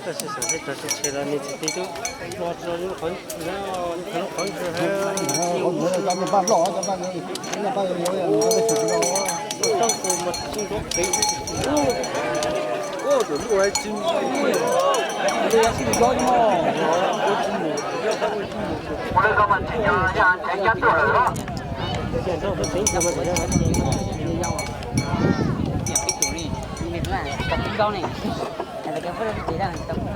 这是啥？这是切了你这种，我知道你混，你可能混出还我咱们办不了，咱办的，人家办的有点，咱们知道啊。当时我听说可以。我这路还真这也是高的嘛。我那个嘛，今年像全家做了。现在都真他妈这样。高呢，ada que fuera de tirán, está muy